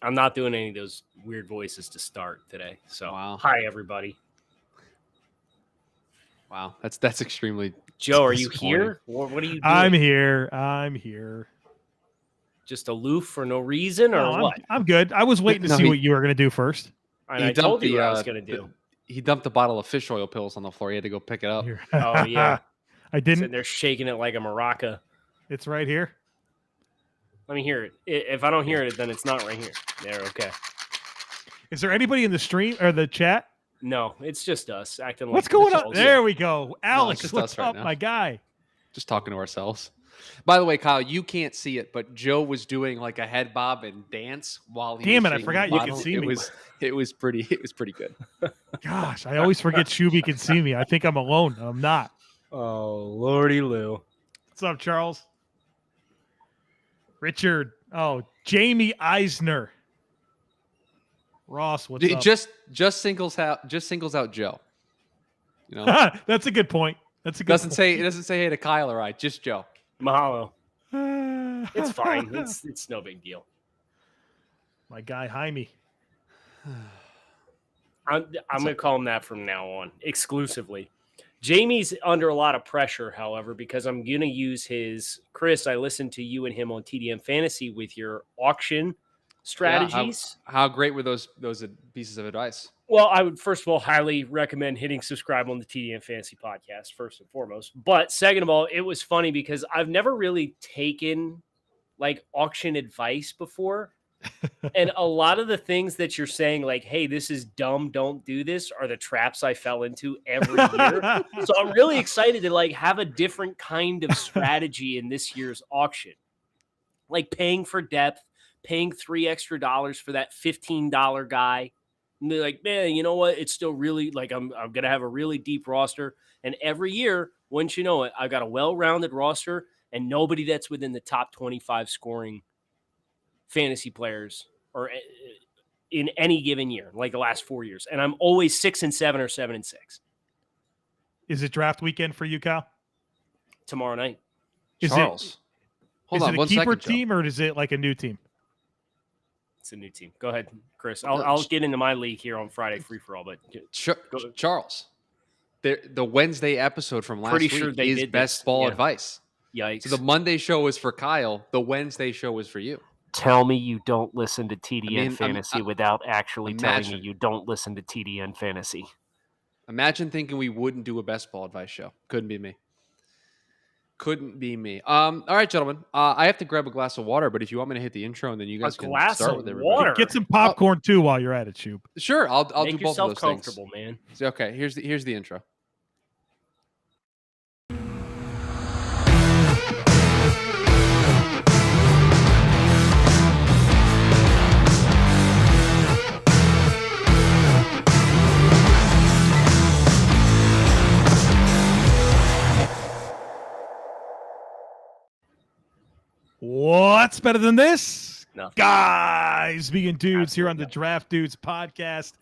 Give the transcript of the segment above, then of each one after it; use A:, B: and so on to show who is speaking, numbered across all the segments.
A: I'm not doing any of those weird voices to start today. So,
B: Wow.
A: Hi, everybody.
B: Wow, that's extremely.
A: Joe, are you here? What are you doing?
C: I'm here.
A: Just aloof for no reason, or what?
C: I'm good. I was waiting to see what you were going to do first.
A: And I told you what I was going to do.
B: He dumped a bottle of fish oil pills on the floor. He had to go pick it up.
A: Oh, yeah.
C: I didn't.
A: Sitting there shaking it like a maraca.
C: It's right here.
A: Let me hear it. If I don't hear it, then it's not right here. There, okay.
C: Is there anybody in the stream or the chat?
A: No, it's just us acting like.
C: What's going on? There we go. Alex, what's up, my guy?
B: Just talking to ourselves. By the way, Kyle, you can't see it, but Joe was doing like a head bob and dance while he.
C: Damn it! I forgot you could see me.
B: It was pretty good.
C: Gosh, I always forget Shuby can see me. I think I'm alone. I'm not.
A: Oh, Lordy Lou.
C: What's up, Charles? Richard. Oh, Jamie Eisner. Ross, what's up?
B: Just singles out Joe. You know,
C: that's a good point. That's a good.
B: It doesn't say hey to Kyle or I, just Joe.
A: Mahalo. It's fine. It's no big deal.
C: My guy Jaime.
A: I'm going to call him that from now on, exclusively. Jamie's under a lot of pressure, however, because I'm going to use his Chris. I listened to you and him on TDM Fantasy with your auction strategies.
B: Yeah, how great were those pieces of advice?
A: Well, I would first of all highly recommend hitting subscribe on the TDM Fantasy podcast first and foremost. But second of all, it was funny because I've never really taken like auction advice before. And a lot of the things that you're saying, like, hey, this is dumb, don't do this, are the traps I fell into every year. So I'm really excited to like have a different kind of strategy in this year's auction. Like paying for depth, paying $3 extra for that $15 guy. And they're like, man, you know what? It's still really like I'm going to have a really deep roster. And every year, once you know it, I've got a well-rounded roster and nobody that's within the top 25 scoring fantasy players or in any given year, like the last 4 years. And I'm always 6-7 or 7-6.
C: Is it draft weekend for you, Kyle?
A: Tomorrow night.
B: Charles.
C: Is it a keeper team or is it like a new team?
A: It's a new team. Go ahead, Chris. I'll get into my league here on Friday free for all. But
B: Charles, the Wednesday episode from last week is best ball advice.
A: Yikes!
B: So the Monday show was for Kyle. The Wednesday show was for you.
A: Tell me you don't listen to TDN Fantasy without actually telling me you don't listen to TDN Fantasy.
B: Imagine thinking we wouldn't do a best ball advice show. Couldn't be me. All right, gentlemen. I have to grab a glass of water, but if you want me to hit the intro, and then you guys can start with everybody.
A: Water.
C: Get some popcorn too while you're at it, Shoop.
B: Sure, I'll do both of those things.
A: Make yourself comfortable, man.
B: So, okay, here's the intro.
C: What's better than this?
A: Nothing.
C: Guys, being dudes here on the Draft Dudes podcast.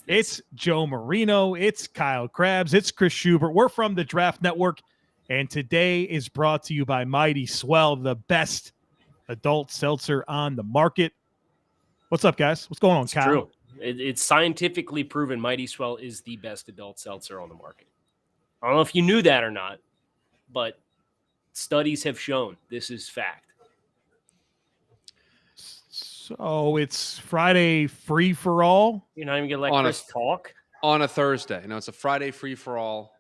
C: It's Joe Marino. It's Kyle Krabs. It's Chris Schubert. We're from the Draft Network, and today is brought to you by Mighty Swell, the best adult seltzer on the market. What's up, guys? What's going on, Kyle?
A: True. It's scientifically proven Mighty Swell is the best adult seltzer on the market. I don't know if you knew that or not, but studies have shown this is fact.
C: So it's Friday free for all.
A: You're not even going to let Chris talk?
B: On a Thursday. No, it's a Friday free for all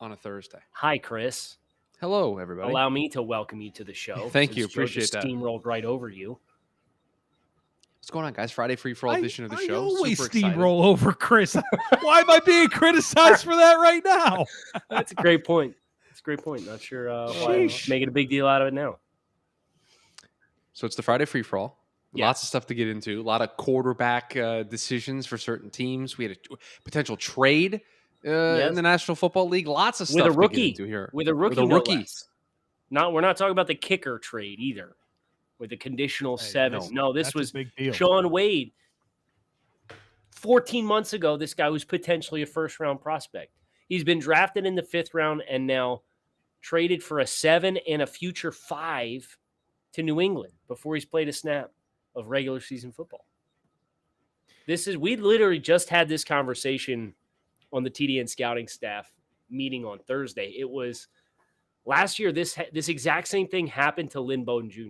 B: on a Thursday.
A: Hi, Chris.
B: Hello, everybody.
A: Allow me to welcome you to the show.
B: Thank you. Appreciate that.
A: Steamrolled right over you.
B: What's going on, guys? Friday free for all edition of the show.
C: I always steamroll over Chris. Why am I being criticized for that right now?
A: That's a great point. It's a great point. Not sure why I'm making a big deal out of it now.
B: So it's the Friday free for all.
A: Yeah.
B: Lots of stuff to get into. A lot of quarterback decisions for certain teams. We had a potential trade in the National Football League. Lots of stuff to get into here.
A: With a rookie. We're not talking about the kicker trade either. With a conditional 7. No, this was Sean Wade. 14 months ago, this guy was potentially a first-round prospect. He's been drafted in the 5th round and now traded for a 7 and a future 5 to New England before he's played a snap of regular season football. We literally just had this conversation on the TDN scouting staff meeting on Thursday. It was last year. This exact same thing happened to Lynn Bowden Jr.,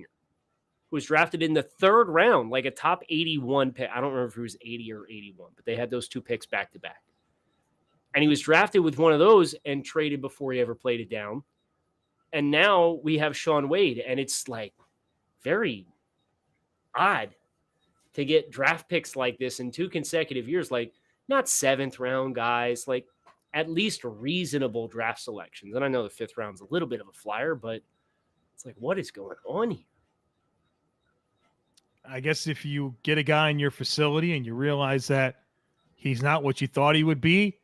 A: who was drafted in the third round, like a top 81 pick. I don't remember if it was 80 or 81, but they had those two picks back to back. And he was drafted with one of those and traded before he ever played it down. And now we have Shaun Wade, and it's like very odd to get draft picks like this in 2 consecutive years, like not 7th round guys, like at least reasonable draft selections. And I know the 5th round's a little bit of a flyer, but it's like, what is going on here?
C: I guess if you get a guy in your facility and you realize that he's not what you thought he would be,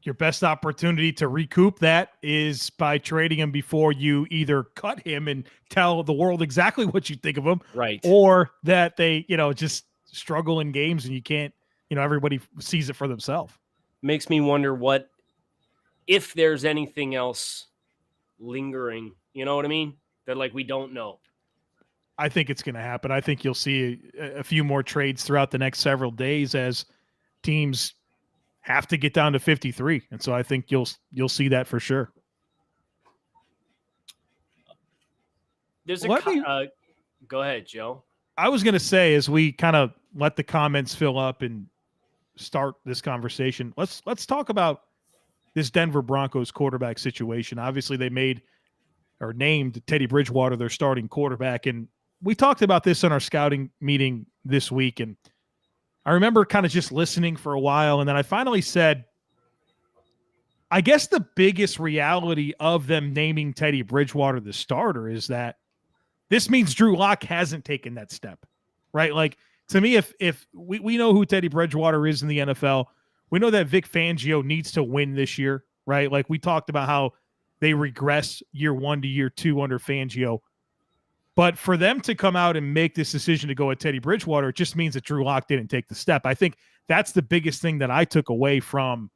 C: your best opportunity to recoup that is by trading him before you either cut him and tell the world exactly what you think of him,
A: right?
C: Or that they, just struggle in games and you can't, everybody sees it for themselves.
A: Makes me wonder if there's anything else lingering, you know what I mean? That like we don't know.
C: I think it's going to happen. I think you'll see a few more trades throughout the next several days as teams have to get down to 53. And so I think you'll see that for sure.
A: There's go ahead, Joe.
C: I was going to say, as we kind of let the comments fill up and start this conversation, let's talk about this Denver Broncos quarterback situation. Obviously they named Teddy Bridgewater their starting quarterback. And we talked about this in our scouting meeting this week. And I remember kind of just listening for a while, and then I finally said, I guess the biggest reality of them naming Teddy Bridgewater the starter is that this means Drew Lock hasn't taken that step, right? Like, to me, if we know who Teddy Bridgewater is in the NFL, we know that Vic Fangio needs to win this year, right? Like, we talked about how they regress year 1 to year 2 under Fangio. But for them to come out and make this decision to go with Teddy Bridgewater, it just means that Drew Lock didn't take the step. I think that's the biggest thing that I took away from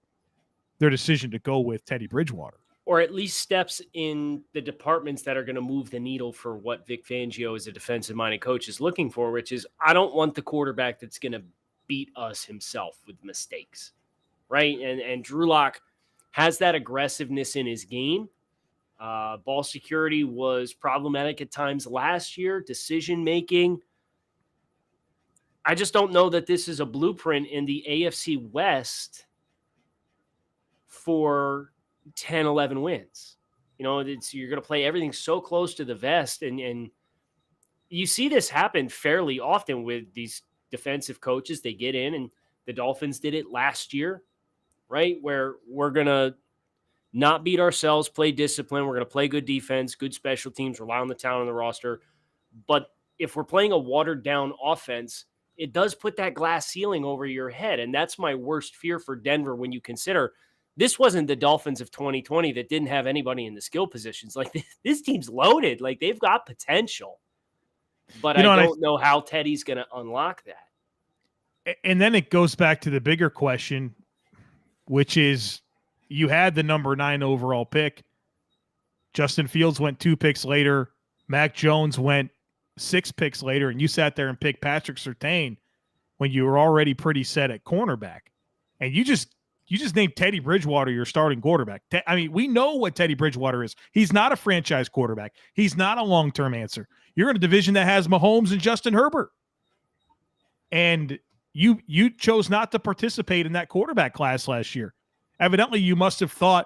C: their decision to go with Teddy Bridgewater.
A: Or at least steps in the departments that are going to move the needle for what Vic Fangio as a defensive-minded coach is looking for, which is, I don't want the quarterback that's going to beat us himself with mistakes, right? And Drew Lock has that aggressiveness in his game. Ball security was problematic at times last year. Decision-making. I just don't know that this is a blueprint in the AFC West for 10, 11 wins. You're going to play everything so close to the vest. And you see this happen fairly often with these defensive coaches. They get in, and the Dolphins did it last year, right? Where we're going to not beat ourselves, play discipline. We're going to play good defense, good special teams, rely on the talent on the roster. But if we're playing a watered-down offense, it does put that glass ceiling over your head. And that's my worst fear for Denver when you consider this wasn't the Dolphins of 2020 that didn't have anybody in the skill positions. Like, this team's loaded. Like, they've got potential. But I don't know how Teddy's going to unlock that.
C: And then it goes back to the bigger question, which is, you had the number 9 overall pick. Justin Fields went 2 picks later. Mac Jones went 6 picks later, and you sat there and picked Patrick Surtain when you were already pretty set at cornerback. And you just named Teddy Bridgewater your starting quarterback. I mean, we know what Teddy Bridgewater is. He's not a franchise quarterback. He's not a long-term answer. You're in a division that has Mahomes and Justin Herbert. And you chose not to participate in that quarterback class last year. Evidently, you must have thought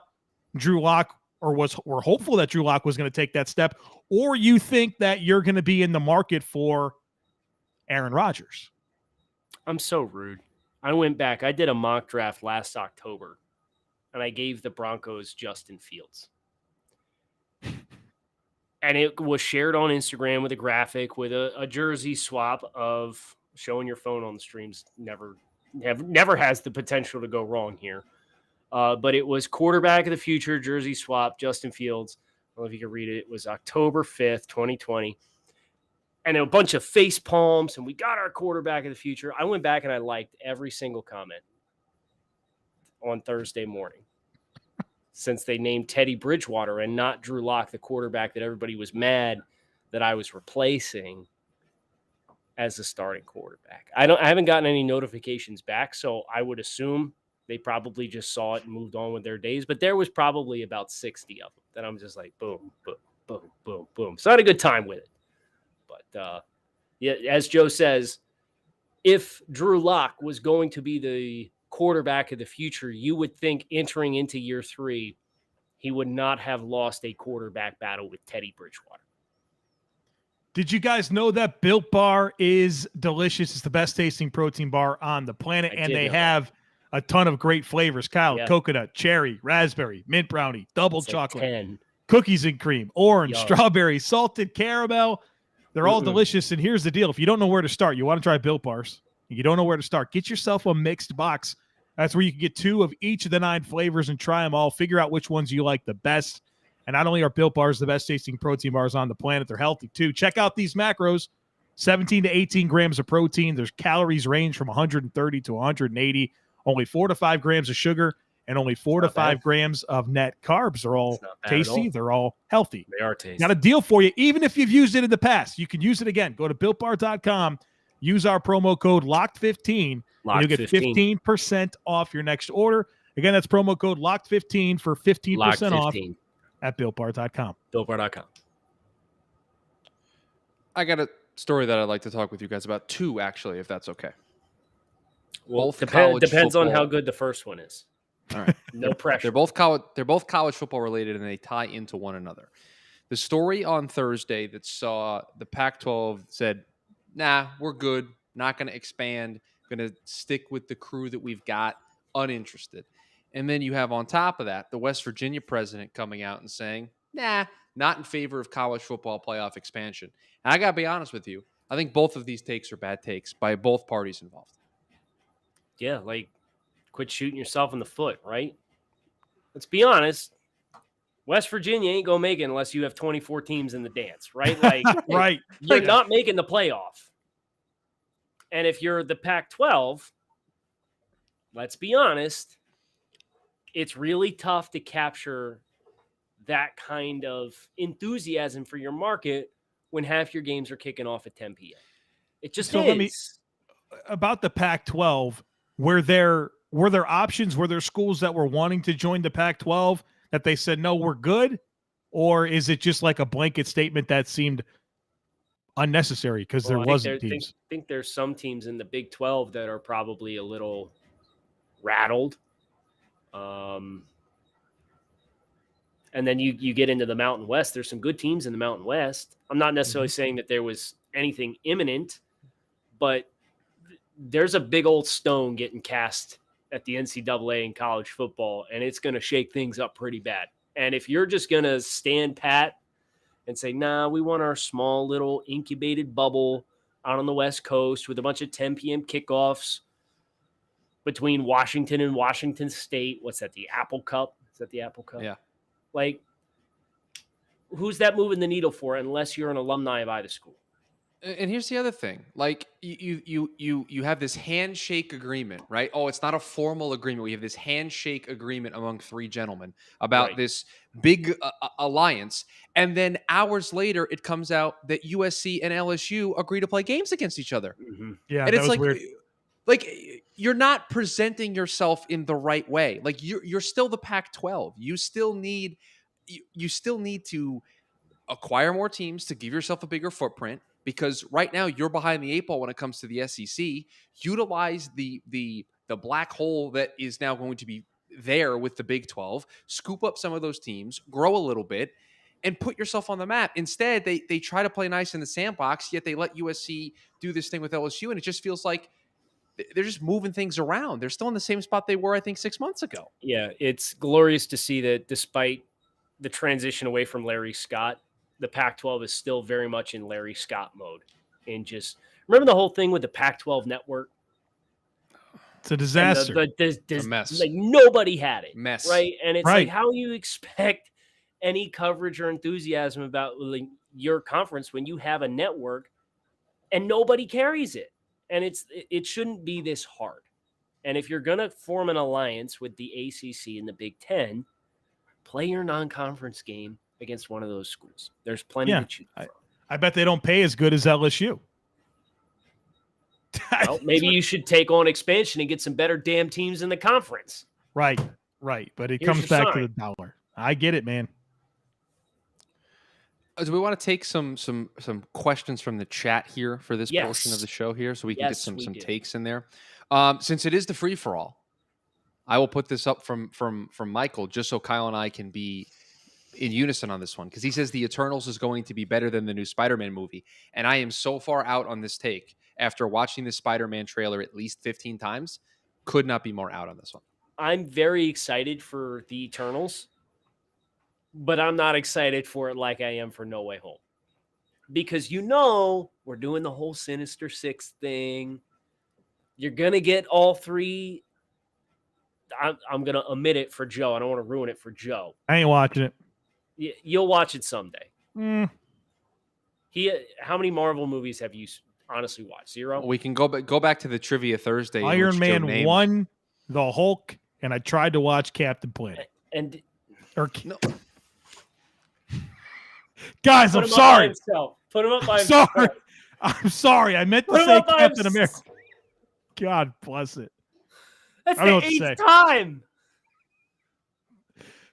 C: Drew Lock were hopeful that Drew Lock was going to take that step, or you think that you're going to be in the market for Aaron Rodgers.
A: I'm so rude. I went back. I did a mock draft last October, and I gave the Broncos Justin Fields. And it was shared on Instagram with a graphic with a jersey swap of showing your phone on the streams. Never has the potential to go wrong here. But it was quarterback of the future, jersey swap, Justin Fields. I don't know if you can read it. It was October 5th, 2020. And a bunch of face palms, and we got our quarterback of the future. I went back and I liked every single comment on Thursday morning since they named Teddy Bridgewater and not Drew Lock, the quarterback that everybody was mad that I was replacing. as the starting quarterback. I haven't gotten any notifications back, so I would assume they probably just saw it and moved on with their days. But there was probably about 60 of them that I'm just like, boom, boom, boom, boom, boom. So I had a good time with it. But yeah, as Joe says, if Drew Lock was going to be the quarterback of the future, you would think entering into year 3, he would not have lost a quarterback battle with Teddy Bridgewater.
C: Did you guys know that Built Bar is delicious? It's the best tasting protein bar on the planet, and they have a ton of great flavors. Kyle, coconut, cherry, raspberry, mint brownie, double chocolate, cookies and cream, orange, strawberry, salted caramel. They're all delicious, and here's the deal. If you don't know where to start, you want to try Built Bars, and you don't know where to start, get yourself a mixed box. That's where you can get 2 of each of the 9 flavors and try them all. Figure out which ones you like the best. And not only are Built Bars the best tasting protein bars on the planet, they're healthy too. Check out these macros: 17 to 18 grams of protein. There's calories range from 130 to 180. Only 4 to 5 grams of sugar and only 4 to 5 grams of net carbs. They're all tasty. They're all healthy.
A: They are tasty.
C: Got a deal for you. Even if you've used it in the past, you can use it again. Go to BuiltBar.com. Use our promo code LOCKED15. And you'll get 15% off your next order. Again, that's promo code LOCKED15 for 15% off at BuiltBar.com.
A: BuiltBar.com.
B: I got a story that I'd like to talk with you guys about, 2, actually, if that's okay.
A: Well, depends on how good the first one is.
B: All right.
A: No pressure.
B: They're both college football related, and they tie into one another. The story on Thursday that saw the Pac-12 said, nah, we're good, not going to expand, going to stick with the crew that we've got, uninterested. And then you have on top of that the West Virginia president coming out and saying, nah, not in favor of college football playoff expansion. And I got to be honest with you, I think both of these takes are bad takes by both parties involved.
A: Yeah, like, quit shooting yourself in the foot, right? Let's be honest. West Virginia ain't going to make it unless you have 24 teams in the dance, right? Like,
C: right.
A: You're not making the playoff. And if you're the Pac-12, let's be honest, it's really tough to capture that kind of enthusiasm for your market when half your games are kicking off at 10 p.m. It just is.
C: About the Pac-12, were there options? Were there schools that were wanting to join the Pac-12 that they said, no, we're good? Or is it just like a blanket statement that seemed unnecessary because there wasn't teams?
A: I think there's some teams in the Big 12 that are probably a little rattled. And then you get into the Mountain West. There's some good teams in the Mountain West. I'm not necessarily saying that there was anything imminent, but there's a big old stone getting cast at the NCAA in college football, and it's going to shake things up pretty bad. And if you're just going to stand pat and say, nah, we want our small little incubated bubble out on the West Coast with a bunch of 10 p.m. kickoffs between Washington and Washington State. What's that, the Apple Cup? Is that the Apple Cup?
B: Yeah.
A: Like, who's that moving the needle for unless you're an alumni of either school?
B: And here's the other thing. Like, you have this handshake agreement, right? Oh, it's not a formal agreement. We have this handshake agreement among 3 gentlemen about this big alliance. And then hours later, it comes out that USC and LSU agree to play games against each other.
A: Mm-hmm.
C: Yeah,
B: and
C: it's like weird.
B: Like, you're not presenting yourself in the right way. Like, you're still the Pac-12. You still need to acquire more teams to give yourself a bigger footprint, because right now you're behind the 8 ball when it comes to the SEC. Utilize the black hole that is now going to be there with the Big 12. Scoop up some of those teams, grow a little bit, and put yourself on the map. Instead, they try to play nice in the sandbox, yet they let USC do this thing with LSU, and it just feels like they're just moving things around. They're still in the same spot they were, I think, 6 months ago.
A: Yeah, it's glorious to see that despite the transition away from Larry Scott, the Pac-12 is still very much in Larry Scott mode. And just remember the whole thing with the Pac-12 network?
C: It's a disaster.
B: A mess.
A: Like, nobody had it.
B: Mess.
A: Right? And it's like, how you expect any coverage or enthusiasm about like, your conference when you have a network and nobody carries it? And it shouldn't be this hard. And if you're going to form an alliance with the ACC and the Big Ten, play your non-conference game against one of those schools. There's plenty to choose from.
C: I bet they don't pay as good as LSU.
A: Well, maybe you should take on expansion and get some better damn teams in the conference.
C: Right. But it comes back to the dollar. I get it, man.
B: Do we want to take some questions from the chat here for this portion of the show here, so we can get some takes in there? Since it is the free for all, I will put this up from Michael just so Kyle and I can be in unison on this one, because he says the Eternals is going to be better than the new Spider-Man movie, and I am so far out on this take after watching the Spider-Man trailer at least 15 times. Could not be more out on this one.
A: I'm very excited for the Eternals, but I'm not excited for it like I am for No Way Home, because we're doing the whole Sinister Six thing. You're gonna get all three. I'm gonna omit it for Joe. I don't want to ruin it for Joe.
C: I ain't watching it.
A: You'll watch it someday.
C: Mm.
A: How many Marvel movies have you honestly watched? 0?
B: We can go back to the Trivia Thursday.
C: Iron Man 1, the Hulk, and I tried to watch Captain Planet.
A: No.
C: Guys, I'm sorry.
A: Put him up by himself.
C: I'm sorry. I meant to say Captain America. God bless it.
A: That's the 8th time.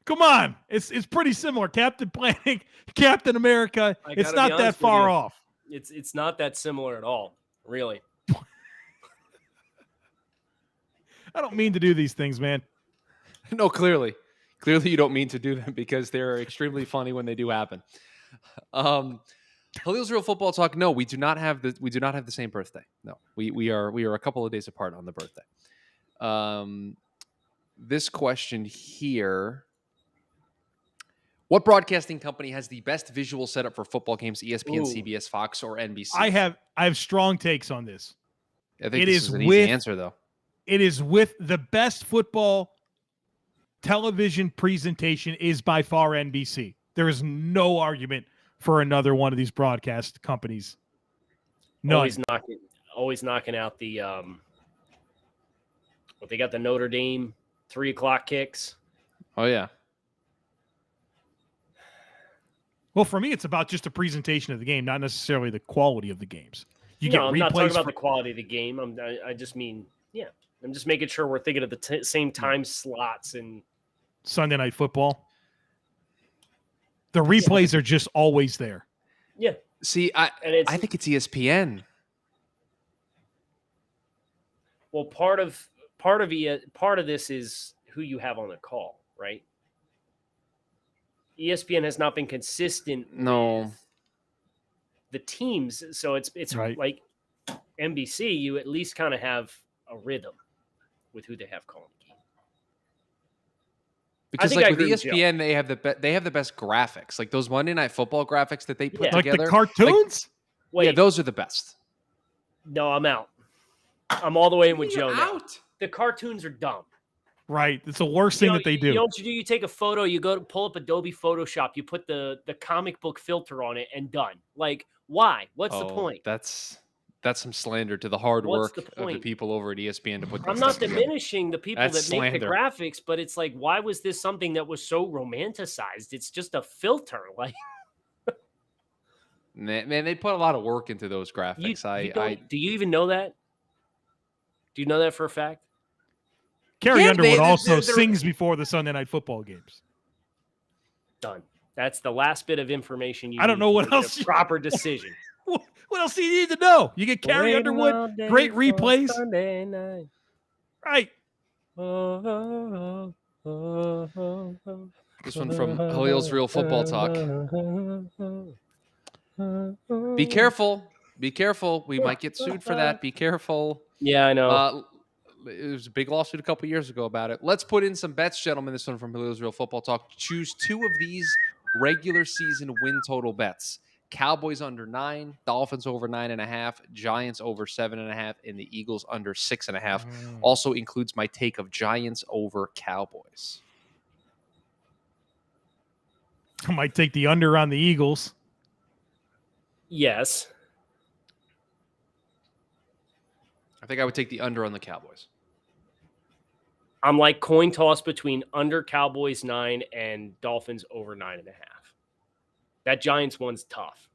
C: Come on. It's pretty similar. Captain Planet, Captain America. It's not that far off.
A: It's not that similar at all, really.
C: I don't mean to do these things, man.
B: No, clearly you don't mean to do them, because they're extremely funny when they do happen. Khalil's Real Football Talk. No, we do not have the same birthday. No, we are a couple of days apart on the birthday. This question here: what broadcasting company has the best visual setup for football games? ESPN, CBS, Fox, or NBC?
C: I have strong takes on this.
B: I think this is an easy answer, though.
C: It is with the best football television presentation is by far NBC. There is no argument for another one of these broadcast companies. None.
A: Always knocking out the they got the Notre Dame 3:00 kicks.
B: Oh yeah.
C: Well, for me, it's about just the presentation of the game, not necessarily the quality of the games.
A: I'm not talking about the quality of the game. I just mean, I'm just making sure we're thinking of the same time slots and
C: Sunday Night Football. The replays are just always there.
A: Yeah.
B: See, I think it's ESPN.
A: Well, part of this is who you have on the call, right? ESPN has not been consistent.
B: No.
A: The teams, so it's
C: right.
A: Like NBC, you at least kind of have a rhythm with who they have calling the game.
B: Because like with ESPN, they have the best graphics, like those Monday Night Football graphics that they put together.
C: Like the cartoons?
B: Yeah, those are the best.
A: No, I'm out. I'm all the way in with Joe now. The cartoons are dumb.
C: Right. It's the worst thing that they do.
A: You know what you do? You take a photo, you go to pull up Adobe Photoshop, you put the comic book filter on it, and done. Like, why? What's the point?
B: That's some slander to the hard work of the people over at ESPN to put this.
A: I'm not diminishing the people that make the graphics, but it's like, why was this something that was so romanticized? It's just a filter. Like,
B: man, they put a lot of work into those graphics.
A: Do you even know that? Do you know that for a fact?
C: Carrie Underwood also sings before the Sunday Night Football games.
A: Done. That's the last bit of information you
C: I don't know what else.
A: Proper decision.
C: What else do you need to know? You get Carrie Underwood, great replays.
A: Sunday night.
C: Right.
B: This one from Khalil's Real Football Talk. Be careful. Be careful. We might get sued for that. Be careful.
A: Yeah, I know.
B: It was a big lawsuit a couple years ago about it. Let's put in some bets, gentlemen. This one from Khalil's Real Football Talk. Choose two of these regular season win total bets. Cowboys under 9, Dolphins over 9.5, Giants over 7.5, and the Eagles under 6.5. Also includes my take of Giants over Cowboys.
C: I might take the under on the Eagles.
A: Yes.
B: I think I would take the under on the Cowboys.
A: I'm like coin toss between under Cowboys 9 and Dolphins over 9.5. That Giants one's tough.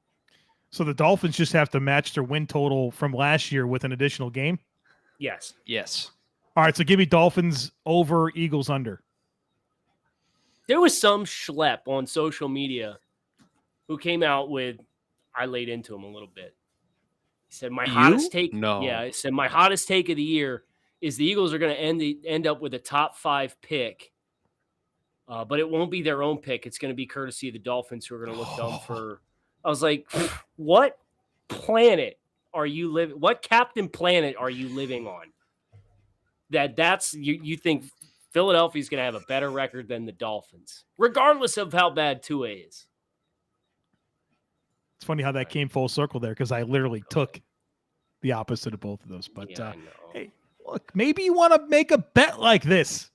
C: So the Dolphins just have to match their win total from last year with an additional game?
A: Yes.
B: Yes.
C: All right, so give me Dolphins over, Eagles under.
A: There was some schlep on social media who came out with, I laid into him a little bit. He said, my hottest take.
B: No.
A: Yeah, he said, my hottest take of the year is the Eagles are going to end up with a top 5 pick. But it won't be their own pick. It's going to be courtesy of the Dolphins, who are going to look dumb for. I was like, what planet are you living? What Captain Planet are you living on? That's you think Philadelphia's going to have a better record than the Dolphins, regardless of how bad Tua is.
C: It's funny how that came full circle there, because I literally took the opposite of both of those. But hey, look, maybe you want to make a bet like this.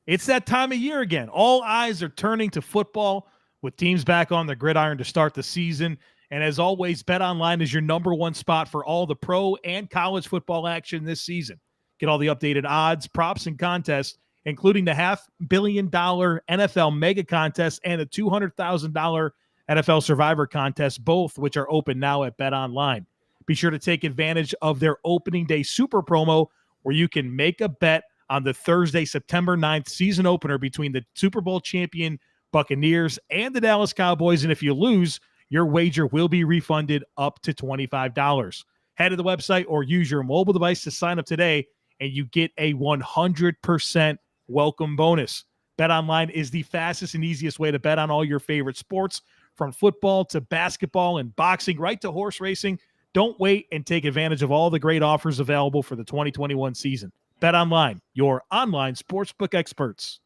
C: It's that time of year again. All eyes are turning to football, with teams back on the gridiron to start the season. And as always, BetOnline is your number one spot for all the pro and college football action this season. Get all the updated odds, props, and contests, including the $500 million NFL Mega Contest and the $200,000 NFL Survivor Contest, both which are open now at BetOnline. Be sure to take advantage of their opening day super promo, where you can make a bet on the Thursday, September 9th season opener between the Super Bowl champion Buccaneers and the Dallas Cowboys. And if you lose, your wager will be refunded up to $25. Head to the website or use your mobile device to sign up today, and you get a 100% welcome bonus. BetOnline is the fastest and easiest way to bet on all your favorite sports, from football to basketball and boxing, right to horse racing. Don't wait and take advantage of all the great offers available for the 2021 season. BetOnline, your online sportsbook experts.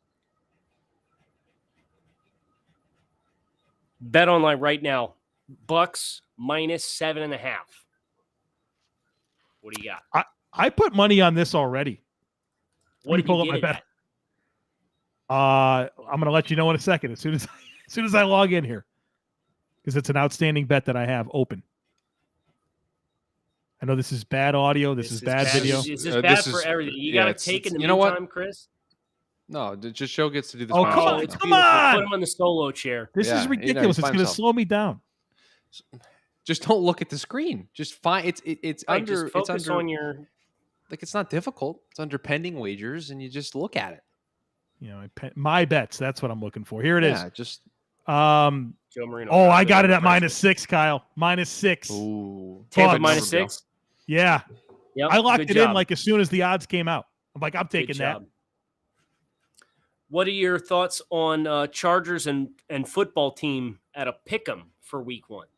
A: BetOnline right now. Bucks -7.5. What do you got?
C: I put money on this already.
A: What did you get it at?
C: I'm going to let you know in a second, as soon as I log in here, because it's an outstanding bet that I have open. I know this is bad audio. This is bad video.
A: This is bad for everything. You got to take in the meantime, Chris.
B: No, just Joe gets to do this.
C: Oh, come on.
A: Put him on the solo chair.
C: This is ridiculous. It's going to slow me down.
B: Just don't look at the screen. Just find it's
A: right,
B: under.
A: Just focus
B: it's under,
A: on your.
B: Like, it's not difficult. It's under pending wagers, and you just look at it.
C: You know, my bets. That's what I'm looking for. Here it is.
B: Just.
A: Joe Marino.
C: Oh, I got it at -6, Kyle. -6.
B: Ooh.
A: Tampa -6.
C: Yeah.
A: Yep,
C: I locked it in like as soon as the odds came out. I'm like, I'm taking that.
A: What are your thoughts on Chargers and football team at a pick'em for week 1?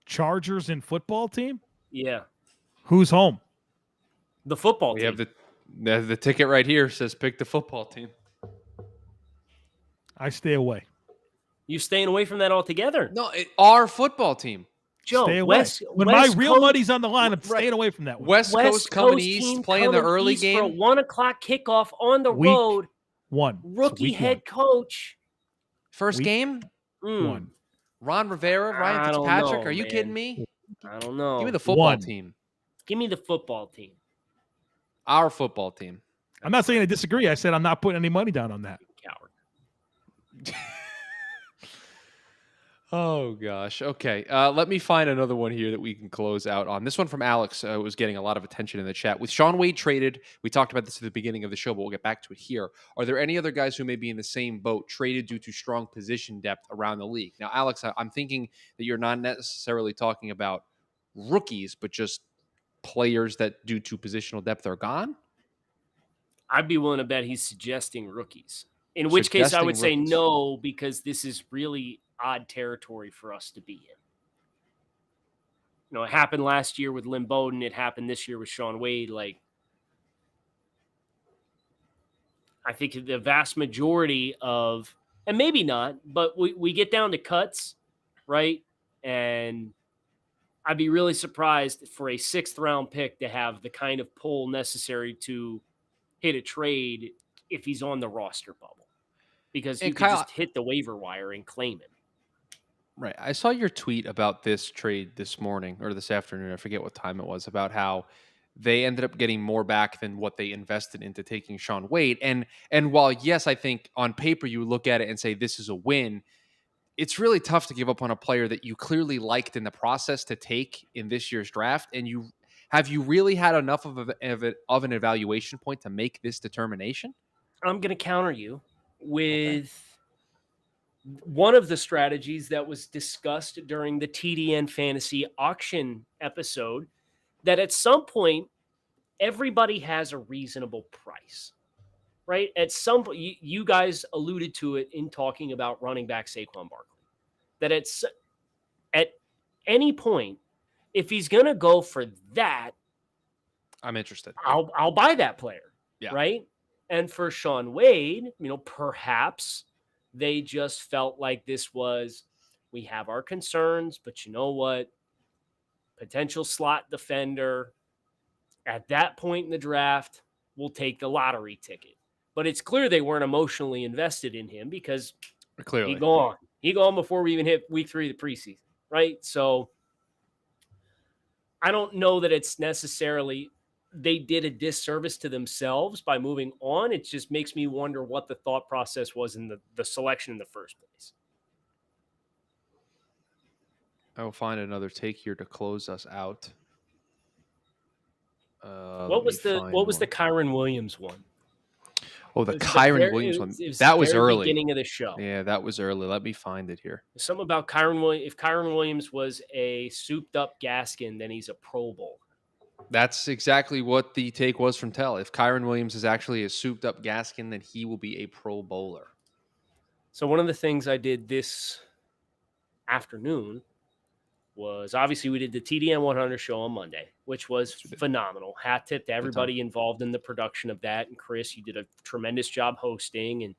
C: Chargers and football team?
A: Yeah.
C: Who's home?
A: The football team.
B: We have the ticket right here. Says pick the football team.
C: I stay away.
A: You staying away from that altogether?
B: No, our football team.
A: Joe,
C: stay away. When my real money's on the line, I'm staying away from that one.
B: West Coast coming east, playing the early game.
A: For a 1:00 kickoff on the road.
C: One.
A: Rookie head coach.
B: First game?
C: One.
B: Ron Rivera, Ryan Fitzpatrick. Are you kidding me?
A: I don't know.
B: Give me the football team.
A: Give me the football team.
B: Our football team.
C: I'm not saying I disagree. I said I'm not putting any money down on that.
A: Coward.
B: Oh, gosh. Okay. Let me find another one here that we can close out on. This one from Alex was getting a lot of attention in the chat. With Shaun Wade traded, we talked about this at the beginning of the show, but we'll get back to it here. Are there any other guys who may be in the same boat, traded due to strong position depth around the league? Now, Alex, I'm thinking that you're not necessarily talking about rookies, but just players that due to positional depth are gone?
A: I'd be willing to bet he's suggesting rookies. In which case I would say no, because this is really odd territory for us to be in. You know, it happened last year with Lynn Bowden. It happened this year with Shaun Wade. Like, I think the vast majority of, and maybe not, but we get down to cuts, right? And I'd be really surprised for a 6th round pick to have the kind of pull necessary to hit a trade if he's on the roster bubble, because you can just hit the waiver wire and claim him.
B: Right. I saw your tweet about this trade this morning or this afternoon. I forget what time it was, about how they ended up getting more back than what they invested into taking Shaun Wade. And while, yes, I think on paper you look at it and say this is a win, it's really tough to give up on a player that you clearly liked in the process to take in this year's draft. And have you really had enough of an evaluation point to make this determination?
A: I'm going to counter you with one of the strategies that was discussed during the TDN fantasy auction episode, that at some point, everybody has a reasonable price, right? At some point, you guys alluded to it in talking about running back Saquon Barkley, that at any point, if he's going to go for that,
B: I'm interested.
A: I'll buy that player, right? And for Sean Wade, perhaps they just felt like this was, we have our concerns, but you know what? Potential slot defender. At that point in the draft, we'll take the lottery ticket. But it's clear they weren't emotionally invested in him because
B: clearly
A: he gone before we even hit week 3 of the preseason, right? So I don't know that it's necessarily they did a disservice to themselves by moving on. It just makes me wonder what the thought process was in the selection in the first place.
B: I will find another take here to close us out.
A: What was the Kyron Williams one?
B: Oh, the Kyron Williams one. That was early.
A: Beginning of the show.
B: Yeah, that was early. Let me find it here.
A: Something about Kyron Williams. If Kyron Williams was a souped up Gaskin, then he's a Pro Bowl.
B: That's exactly what the take was from Tell. If Kyron Williams is actually a souped up Gaskin, then he will be a Pro Bowler.
A: So one of the things I did this afternoon was, obviously we did the TDN 100 show on Monday, which was phenomenal. Hat tip to everybody involved in the production of that. And Chris, you did a tremendous job hosting, and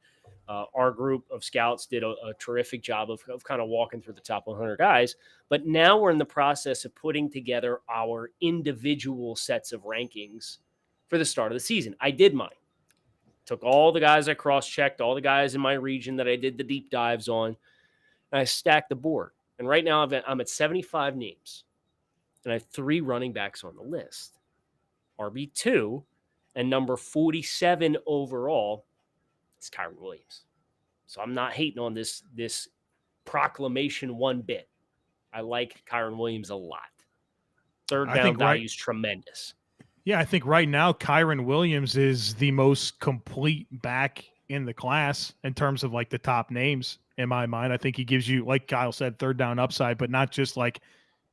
A: our group of scouts did a terrific job of kind of walking through the top 100 guys. But now we're in the process of putting together our individual sets of rankings for the start of the season. I did mine. Took all the guys I cross-checked, all the guys in my region that I did the deep dives on, and I stacked the board. And right now I'm at 75 names, and I have 3 running backs on the list. RB2 and number 47 overall is Kyron Williams. So I'm not hating on this proclamation one bit. I like Kyron Williams a lot. Third down value is tremendous.
C: Yeah, I think right now Kyron Williams is the most complete back in the class in terms of like the top names in my mind. I think he gives you, like Kyle said, third down upside, but not just like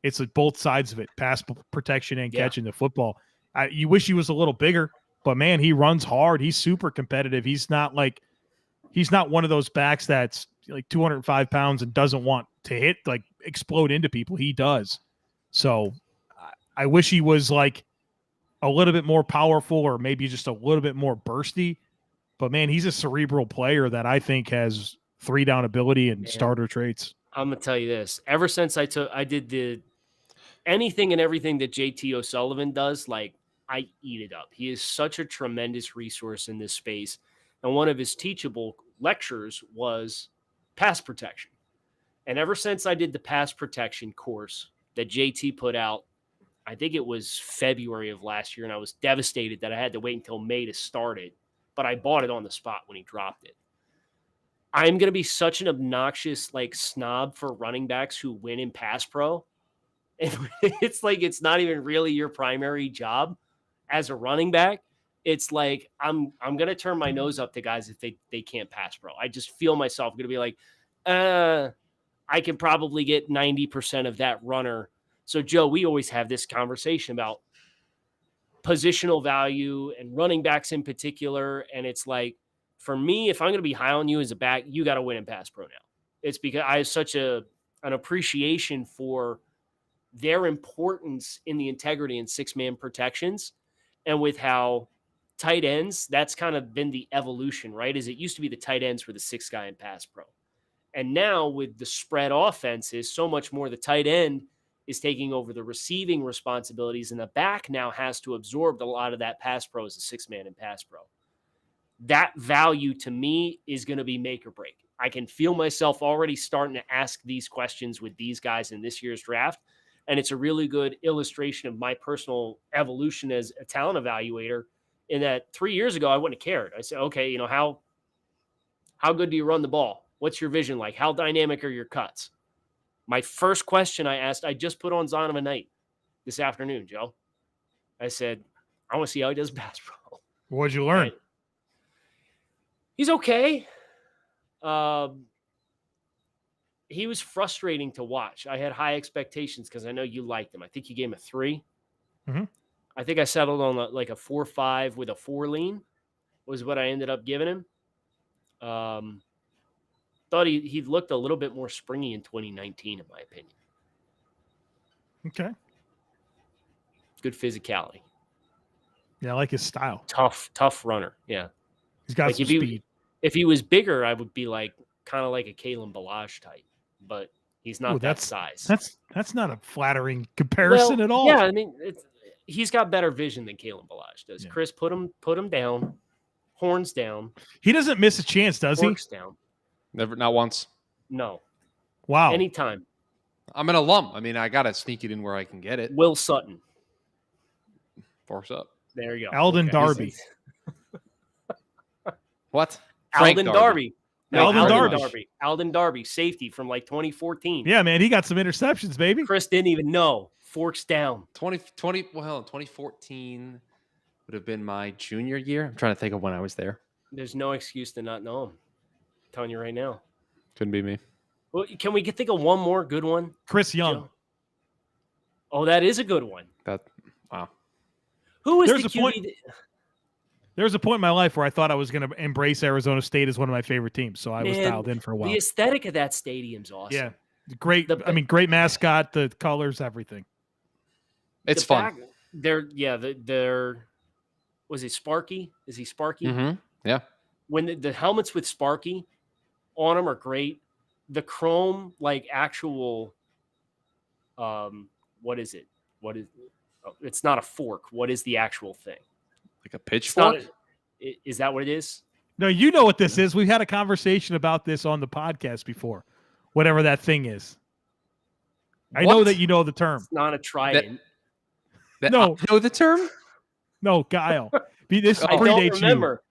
C: it's like both sides of it, pass protection and catching the football. You wish he was a little bigger, but man, he runs hard. He's super competitive. He's not one of those backs that's like 205 pounds and doesn't want to explode into people. He does. So I wish he was like a little bit more powerful or maybe just a little bit more bursty, but man, he's a cerebral player that I think has 3-down ability and starter traits.
A: I'm going to tell you this. Ever since I did the anything and everything that JT O'Sullivan does, like, I eat it up. He is such a tremendous resource in this space. And one of his teachable lectures was pass protection. And ever since I did the pass protection course that JT put out, I think it was February of last year, and I was devastated that I had to wait until May to start it, but I bought it on the spot when he dropped it. I'm going to be such an obnoxious snob for running backs who win in pass pro. It's like it's not even really your primary job as a running back. It's like I'm going to turn my nose up to guys if they can't pass pro. I just feel myself going to be like, I can probably get 90% of that runner. So, Joe, we always have this conversation about positional value and running backs in particular. And it's like, for me, if I'm going to be high on you as a back, you got to win in pass pro now. It's because I have such an appreciation for their importance in the integrity and 6-man protections. And with how tight ends, that's kind of been the evolution, right? Is it used to be the tight ends were the 6th guy in pass pro. And now with the spread offenses, so much more the tight end is taking over the receiving responsibilities, and the back now has to absorb a lot of that pass pro as a 6-man in pass pro. That value to me is going to be make or break. I can feel myself already starting to ask these questions with these guys in this year's draft. And it's a really good illustration of my personal evolution as a talent evaluator, in that 3 years ago, I wouldn't have cared. I said, okay, how good do you run the ball? What's your vision like? How dynamic are your cuts? My first question I asked, I just put on Zonovan Knight this afternoon, Joe. I said, I want to see how he does pass pro.
C: What'd you learn?
A: And he's okay. He was frustrating to watch. I had high expectations because I know you liked him. I think you gave him a 3.
C: Mm-hmm.
A: I think I settled on like a 4.5 with a 4 lean was what I ended up giving him. Thought he looked a little bit more springy in 2019, in my opinion.
C: Okay.
A: Good physicality.
C: Yeah, I like his style.
A: Tough runner. Yeah.
C: He's got
A: like
C: some speed.
A: If he was bigger, I would be like kind of like a Kalen Balazs type, but he's not that size.
C: That's not a flattering comparison at all.
A: Yeah, I mean, he's got better vision than Kalen Balazs does.
C: Yeah.
A: Chris, put him down, horns down.
C: He doesn't miss a chance, does he?
A: Down.
B: Never, not once.
A: No.
C: Wow.
A: Anytime.
B: I'm an alum. I mean, I gotta sneak it in where I can get it.
A: Will Sutton.
B: Force up.
A: There you go.
C: Alden Darby.
B: What?
A: Alden Darby. No,
C: Alden Darby.
A: Alden Darby, safety from like 2014.
C: Yeah, man, he got some interceptions, baby.
A: Chris didn't even know. Forks down.
B: 2014 would have been my junior year. I'm trying to think of when I was there.
A: There's no excuse to not know him. I'm telling you right now.
B: Couldn't be me.
A: Well, can we think of one more good one?
C: Chris Young.
A: Joe? Oh, that is a good one.
B: Wow.
A: Who is
C: There's
A: the
C: a point.
A: QB?
C: There was a point in my life where I thought I was going to embrace Arizona State as one of my favorite teams, so I was dialed in for a while.
A: The aesthetic of that stadium's awesome.
C: Yeah, great. Great mascot, the colors, everything.
B: It's fun.
A: They're was it Sparky? Is he Sparky?
B: Mm-hmm. Yeah.
A: When the helmets with Sparky on them are great. The chrome, like actual, what is it? It's not a fork. What is the actual thing?
B: Like a pitchfork?
A: Is that what it is?
C: No, you know what this is. We've had a conversation about this on the podcast before. Whatever that thing is. I know that you know the term.
A: It's not a trident.
B: No. I know the term?
C: No, Kyle. This
A: I don't remember.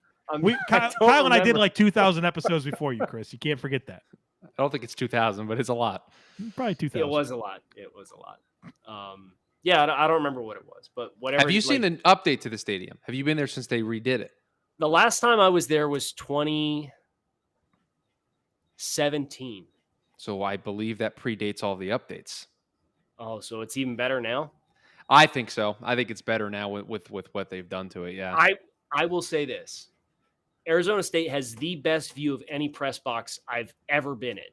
C: Kyle and I did like 2,000 episodes before you, Chris. You can't forget that.
B: I don't think it's 2,000, but it's a lot.
C: Probably 2,000.
A: It was a lot. Yeah, I don't remember what it was, but whatever.
B: Have you seen an update to the stadium? Have you been there since they redid it?
A: The last time I was there was 2017.
B: So I believe that predates all the updates.
A: Oh, so it's even better now?
B: I think so. I think it's better now with what they've done to it, yeah.
A: I will say this. Arizona State has the best view of any press box I've ever been in.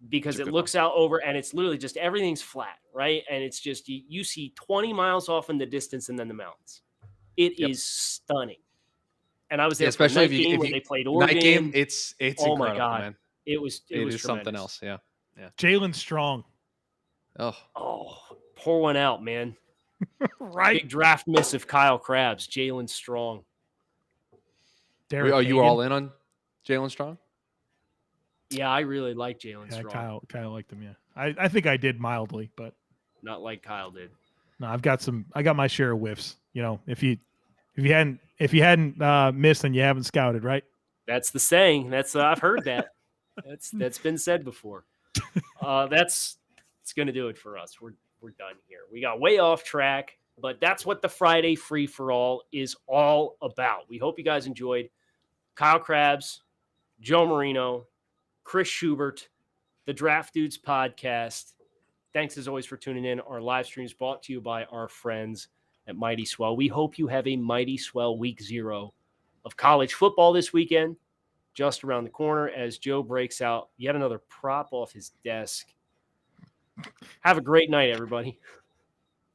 A: Because it looks out over, and it's literally just everything's flat, right? And it's just you see 20 miles off in the distance and then the mountains. It is stunning. And I was there
B: especially
A: for night game when they played Oregon.
B: Night game, it's
A: oh
B: incredible,
A: my God.
B: man.
A: It was
B: something else, yeah.
C: Jalen Strong.
A: Oh, pour one out, man.
C: Right.
A: Big draft miss of Kyle Krabs, Jalen Strong.
B: Are you all in on Jalen Strong?
A: Yeah, I really like Jalen Strong.
C: Kyle liked him, yeah. I think I did mildly, but
A: not like Kyle did.
C: No, I got my share of whiffs. You know, if you hadn't missed, then you haven't scouted, right?
A: That's the saying. I've heard that. That's been said before. It's gonna do it for us. We're done here. We got way off track, but that's what the Friday free for all is all about. We hope you guys enjoyed. Kyle Krabs, Joe Marino, Chris Schubert, the Draft Dudes podcast. Thanks as always for tuning in. Our live stream is brought to you by our friends at Mighty Swell. We hope you have a Mighty Swell week 0 of college football this weekend, just around the corner as Joe breaks out yet another prop off his desk. Have a great night, everybody.